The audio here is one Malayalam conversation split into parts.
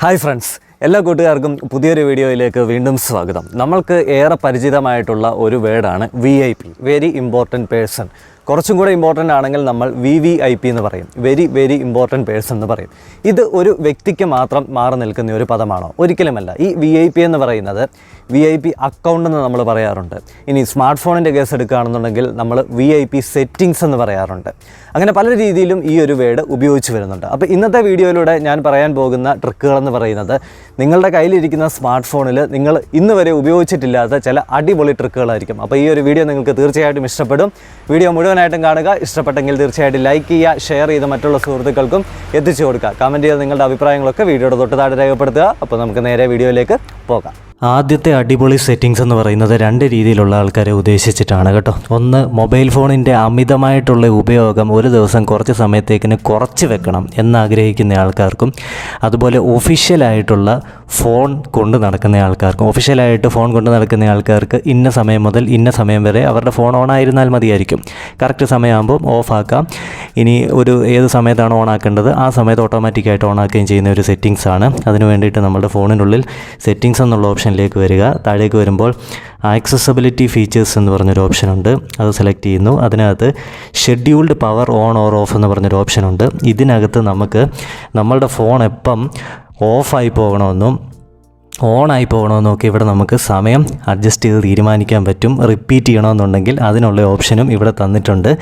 ഹായ് ഫ്രണ്ട്സ്, എല്ലാ കൂട്ടുകാർക്കും പുതിയൊരു വീഡിയോയിലേക്ക് വീണ്ടും സ്വാഗതം. നമ്മൾക്ക് ഏറെ പരിചിതമായിട്ടുള്ള ഒരു വേർഡാണ് VIP, വെരി ഇമ്പോർട്ടൻറ്റ് പേഴ്സൺ. കുറച്ചും കൂടെ ഇമ്പോർട്ടൻ്റ് ആണെങ്കിൽ നമ്മൾ VVIP എന്ന് പറയും, വെരി വെരി ഇമ്പോർട്ടൻറ്റ് പേഴ്സൺ എന്ന് പറയും. ഇത് ഒരു വ്യക്തിക്ക് മാത്രം മാറി നിൽക്കുന്ന ഒരു പദമാണോ? ഒരിക്കലുമല്ല. ഈ VIP എന്ന് പറയുന്നത് VIP അക്കൗണ്ട് എന്ന് നമ്മൾ പറയാറുണ്ട്. ഇനി സ്മാർട്ട് ഫോണിൻ്റെ കേസ് എടുക്കുകയാണെന്നുണ്ടെങ്കിൽ നമ്മൾ VIP സെറ്റിങ്സ് എന്ന് പറയാറുണ്ട്. അങ്ങനെ പല രീതിയിലും ഈ ഒരു വേർഡ് ഉപയോഗിച്ച് വരുന്നുണ്ട്. അപ്പോൾ ഇന്നത്തെ വീഡിയോയിലൂടെ ഞാൻ പറയാൻ പോകുന്ന ട്രിക്കുകളെന്ന് പറയുന്നത് നിങ്ങളുടെ കയ്യിലിരിക്കുന്ന സ്മാർട്ട് ഫോണിൽ നിങ്ങൾ ഇന്ന് വരെ ഉപയോഗിച്ചിട്ടില്ലാത്ത ചില അടിപൊളി ട്രിക്കുകളായിരിക്കും. അപ്പോൾ ഈ ഒരു വീഡിയോ നിങ്ങൾക്ക് തീർച്ചയായിട്ടും ഇഷ്ടപ്പെടും. വീഡിയോ മുഴുവനായിട്ടും കാണുക. ഇഷ്ടപ്പെട്ടെങ്കിൽ തീർച്ചയായിട്ടും ലൈക്ക് ചെയ്യുക, ഷെയർ ചെയ്ത് മറ്റുള്ള സുഹൃത്തുക്കൾക്കും എത്തിച്ചു കൊടുക്കുക. കമൻറ്റ് ചെയ്ത് നിങ്ങളുടെ അഭിപ്രായങ്ങളൊക്കെ വീഡിയോയുടെ തൊട്ട് താഴെ രേഖപ്പെടുത്തുക. അപ്പോൾ നമുക്ക് നേരെ വീഡിയോയിലേക്ക് പോകാം. ആദ്യത്തെ അടിപൊളി സെറ്റിങ്സ് എന്ന് പറയുന്നത് രണ്ട് രീതിയിലുള്ള ആൾക്കാരെ ഉദ്ദേശിച്ചിട്ടാണ് കേട്ടോ. ഒന്ന്, മൊബൈൽ ഫോണിൻ്റെ അമിതമായിട്ടുള്ള ഉപയോഗം ഒരു ദിവസം കുറച്ച് സമയത്തേക്കിന് കുറച്ച് വെക്കണം എന്നാഗ്രഹിക്കുന്ന ആൾക്കാർക്കും, അതുപോലെ ഒഫീഷ്യലായിട്ടുള്ള ഫോൺ കൊണ്ട് നടക്കുന്ന ആൾക്കാർക്കും. ഒഫീഷ്യലായിട്ട് ഫോൺ കൊണ്ട് നടക്കുന്ന ആൾക്കാർക്ക് ഇന്ന സമയം മുതൽ ഇന്ന സമയം വരെ അവരുടെ ഫോൺ ഓൺ ആയിരുന്നാൽ മതിയായിരിക്കും. കറക്റ്റ് സമയമാകുമ്പോൾ ഓഫ് ആക്കാം. ഇനി ഏത് സമയത്താണ് ഓൺ ആക്കേണ്ടത് ആ സമയത്ത് ഓട്ടോമാറ്റിക്കായിട്ട് ഓൺ ആക്കുകയും ചെയ്യുന്ന ഒരു സെറ്റിങ്സ് ആണ്. അതിന് വേണ്ടിയിട്ട് നമ്മുടെ ഫോണിനുള്ളിൽ സെറ്റിങ്സ് എന്നുള്ള ഓപ്ഷനിലേക്ക് വരിക. താഴേക്ക് വരുമ്പോൾ ആക്സസബിലിറ്റി ഫീച്ചേഴ്സ് എന്ന് പറഞ്ഞൊരു ഓപ്ഷനുണ്ട്, അത് സെലക്ട് ചെയ്യുന്നു. അതിനകത്ത് scheduled power on or of എന്ന് പറഞ്ഞൊരു ഓപ്ഷനുണ്ട്. ഇതിനകത്ത് നമുക്ക് നമ്മളുടെ ഫോൺ എപ്പം ഓഫായി പോകണമെന്നും ഓണായി പോകണമെന്നൊക്കെ ഇവിടെ നമുക്ക് സമയം അഡ്ജസ്റ്റ് ചെയ്ത് തീരുമാനിക്കാൻ പറ്റും. റിപ്പീറ്റ് ചെയ്യണമെന്നുണ്ടെങ്കിൽ അതിനുള്ള ഓപ്ഷനും ഇവിടെ തന്നിട്ടുണ്ട്.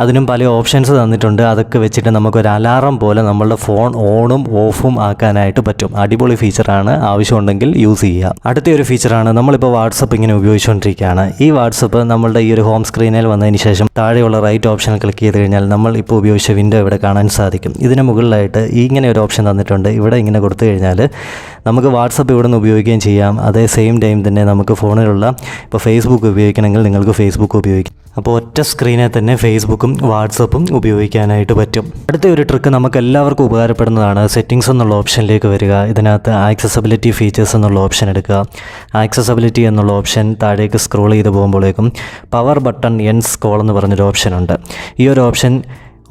അതിനും പല ഓപ്ഷൻസ് തന്നിട്ടുണ്ട്. അതൊക്കെ വെച്ചിട്ട് നമുക്കൊരു അലാറം പോലെ നമ്മളുടെ ഫോൺ ഓണും ഓഫും ആക്കാനായിട്ട് പറ്റും. അടിപൊളി ഫീച്ചറാണ്, ആവശ്യമുണ്ടെങ്കിൽ യൂസ് ചെയ്യുക. അടുത്തൊരു ഫീച്ചറാണ്, നമ്മളിപ്പോൾ വാട്സപ്പ് ഇങ്ങനെ ഉപയോഗിച്ചുകൊണ്ടിരിക്കുകയാണ്. ഈ വാട്സപ്പ് നമ്മളുടെ ഈ ഒരു ഹോം സ്ക്രീനിൽ വന്നതിന് ശേഷം താഴെയുള്ള റൈറ്റ് ഓപ്ഷൻ ക്ലിക്ക് ചെയ്ത് കഴിഞ്ഞാൽ നമ്മൾ ഇപ്പോൾ ഉപയോഗിച്ച വിൻഡോ ഇവിടെ കാണാൻ സാധിക്കും. ഇതിന് മുകളിലായിട്ട് ഇങ്ങനെ ഒരു ഓപ്ഷൻ തന്നിട്ടുണ്ട്. ഇവിടെ ഇങ്ങനെ കൊടുത്തു കഴിഞ്ഞാൽ നമുക്ക് വാട്സപ്പ് ഇവിടെ നിന്ന് ഉപയോഗിക്കുകയും ചെയ്യാം. അതേ സെയിം ടൈം തന്നെ നമുക്ക് ഫോണിലുള്ള ഇപ്പോൾ ഫേസ്ബുക്ക് ഉപയോഗിക്കണമെങ്കിൽ നിങ്ങൾക്ക് ഫേസ്ബുക്ക് ഉപയോഗിക്കാം. അപ്പോൾ ഒറ്റ സ്ക്രീനിൽ തന്നെ ഫേസ്ബുക്കും വാട്സപ്പും ഉപയോഗിക്കാനായിട്ട് പറ്റും. അടുത്ത ഒരു ട്രിക്ക് നമുക്ക് എല്ലാവർക്കും ഉപകാരപ്പെടുന്നതാണ്. സെറ്റിങ്സ് എന്നുള്ള ഓപ്ഷനിലേക്ക് വരിക. ഇതിനകത്ത് ആക്സസബിലിറ്റി ഫീച്ചേഴ്സ് എന്നുള്ള ഓപ്ഷൻ എടുക്കുക. ആക്സസബിലിറ്റി എന്നുള്ള ഓപ്ഷൻ താഴേക്ക് സ്ക്രോൾ ചെയ്ത് പോകുമ്പോഴേക്കും പവർ ബട്ടൺ എൻഡ്സ് കോൾ എന്ന് പറഞ്ഞൊരു ഓപ്ഷനുണ്ട്. ഈ ഒരു ഓപ്ഷൻ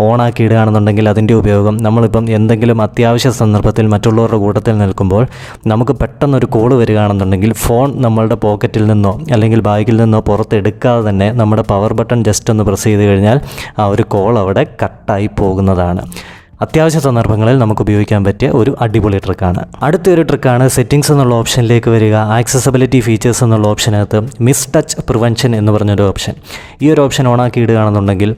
ഓണാക്കി ഇടുകയാണെന്നുണ്ടെങ്കിൽ അതിൻ്റെ ഉപയോഗം നമ്മളിപ്പം എന്തെങ്കിലും അത്യാവശ്യ സന്ദർഭത്തിൽ മറ്റുള്ളവരുടെ കൂട്ടത്തിൽ നിൽക്കുമ്പോൾ നമുക്ക് പെട്ടെന്നൊരു കോൾ വരികയാണെന്നുണ്ടെങ്കിൽ ഫോൺ നമ്മളുടെ പോക്കറ്റിൽ നിന്നോ അല്ലെങ്കിൽ ബാഗിൽ നിന്നോ പുറത്തെടുക്കാതെ തന്നെ നമ്മുടെ പവർ ബട്ടൺ ജസ്റ്റ് ഒന്ന് പ്രസ് ചെയ്ത് കഴിഞ്ഞാൽ ആ ഒരു കോൾ അവിടെ കട്ടായി പോകുന്നതാണ്. അത്യാവശ്യ സന്ദർഭങ്ങളിൽ നമുക്ക് ഉപയോഗിക്കാൻ പറ്റിയ ഒരു അടിപൊളി ട്രിക്കാണ്. അടുത്തൊരു ട്രിക്കാണ് സെറ്റിങ്സ് എന്നുള്ള ഓപ്ഷനിലേക്ക് വരിക. ആക്സസബിലിറ്റി ഫീച്ചേഴ്സ് എന്നുള്ള ഓപ്ഷനകത്ത് മിസ് ടച്ച് പ്രിവെൻഷൻ എന്ന് പറഞ്ഞൊരു ഓപ്ഷൻ. ഈ ഒരു ഓപ്ഷൻ ഓണാക്കി ഇടുകയാണെന്നുണ്ടെങ്കിൽ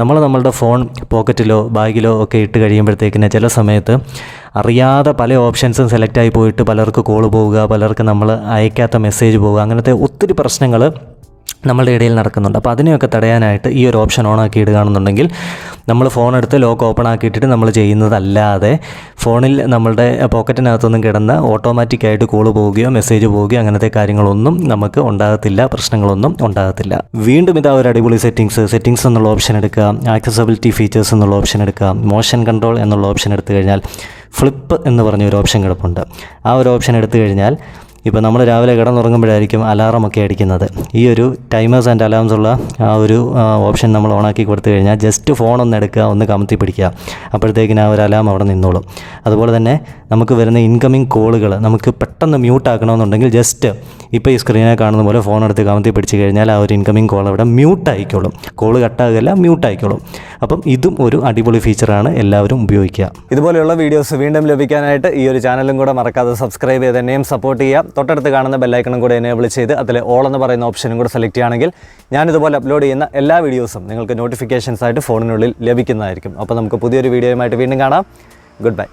നമ്മളുടെ ഫോൺ പോക്കറ്റിലോ ബാഗിലോ ഒക്കെ ഇട്ട് കഴിയുമ്പോഴത്തേക്കിന് ചില സമയത്ത് അറിയാതെ പല ഓപ്ഷൻസും സെലക്റ്റായി പോയിട്ട് പലർക്ക് കോൾ പോവുക, പലർക്ക് നമ്മൾ അയക്കാത്ത മെസ്സേജ് പോവുക, അങ്ങനത്തെ ഒത്തിരി പ്രശ്നങ്ങൾ നമ്മളുടെ ഇടയിൽ നടക്കുന്നുണ്ട്. അപ്പോൾ അതിനെയൊക്കെ തടയാനായിട്ട് ഈ ഒരു ഓപ്ഷൻ ഓണാക്കി ഇടുകയാണെന്നുണ്ടെങ്കിൽ നമ്മൾ ഫോൺ എടുത്ത് ലോക്ക് ഓപ്പൺ ആക്കിയിട്ടിട്ട് നമ്മൾ ചെയ്യുന്നതല്ലാതെ ഫോണിൽ നമ്മളുടെ പോക്കറ്റിനകത്തൊന്നും കിടന്ന് ഓട്ടോമാറ്റിക്കായിട്ട് കോൾ പോവുകയോ മെസ്സേജ് പോവുകയോ അങ്ങനത്തെ കാര്യങ്ങളൊന്നും നമുക്ക് ഉണ്ടാകത്തില്ല, പ്രശ്നങ്ങളൊന്നും ഉണ്ടാകത്തില്ല. വീണ്ടും ഇതാ ഒരു അടിപൊളി സെറ്റിങ്സ് എന്നുള്ള ഓപ്ഷൻ എടുക്കുക. ആക്സസബിലിറ്റി ഫീച്ചേഴ്സ് എന്നുള്ള ഓപ്ഷൻ എടുക്കുക. മോഷൻ കൺട്രോൾ എന്നുള്ള ഓപ്ഷൻ എടുത്തു കഴിഞ്ഞാൽ ഫ്ലിപ്പ് എന്ന് പറഞ്ഞൊരു ഓപ്ഷൻ കിടപ്പുണ്ട്. ആ ഒരു ഓപ്ഷൻ എടുത്തു കഴിഞ്ഞാൽ ഇപ്പോൾ നമ്മൾ രാവിലെ കിടന്നുറങ്ങുമ്പോഴായിരിക്കും അലാറമൊക്കെ അടിക്കുന്നത്. ഈ ഒരു ടൈമേഴ്സ് ആൻഡ് അലാംസ് ഉള്ള ആ ഒരു ഓപ്ഷൻ നമ്മൾ ഓണാക്കി കൊടുത്തു കഴിഞ്ഞാൽ ജസ്റ്റ് ഫോൺ ഒന്ന് എടുക്കുക, ഒന്ന് കമത്തി പിടിക്കുക, അപ്പോഴത്തേക്കിന് ആ ഒരു അലാം അവിടെ നിന്നോളും. അതുപോലെ തന്നെ നമുക്ക് വരുന്ന ഇൻകമിങ് കോളുകൾ നമുക്ക് പെട്ടെന്ന് മ്യൂട്ട് ആക്കണമെന്നുണ്ടെങ്കിൽ ജസ്റ്റ് ഇപ്പോൾ ഈ സ്ക്രീനെ കാണുന്ന പോലെ ഫോൺ എടുത്ത് കമത്തി പിടിച്ച് കഴിഞ്ഞാൽ ആ ഒരു ഇൻകമിങ് കോൾ അവിടെ മ്യൂട്ട് ആയിക്കോളും. കോൾ കട്ടാകുകയല്ല, മ്യൂട്ട് ആയിക്കോളും. അപ്പം ഇതും ഒരു അടിപൊളി ഫീച്ചറാണ്, എല്ലാവരും ഉപയോഗിക്കുക. ഇതുപോലെയുള്ള വീഡിയോസ് വീണ്ടും ലഭിക്കാനായിട്ട് ഈ ഒരു ചാനലും കൂടെ മറക്കാതെ സബ്സ്ക്രൈബ് ചെയ്ത് എന്നെയും സപ്പോർട്ട് ചെയ്യാം. തൊട്ടടുത്ത് കാണുന്ന ബെല്ലൈക്കണും കൂടെ എനേബിൾ ചെയ്ത് അതിൽ ഓൾ എന്ന് പറയുന്ന ഓപ്ഷനും കൂടെ സെലക്ട് ചെയ്യുകയാണെങ്കിൽ ഞാനിതുപോലെ അപ്ലോഡ് ചെയ്യുന്ന എല്ലാ വീഡിയോസും നിങ്ങൾക്ക് നോട്ടിഫിക്കേഷൻസ് ആയിട്ട് ഫോണിനുള്ളിൽ ലഭിക്കുന്നതായിരിക്കും. അപ്പോൾ നമുക്ക് പുതിയൊരു വീഡിയോയുമായിട്ട് വീണ്ടും കാണാം. Good bye.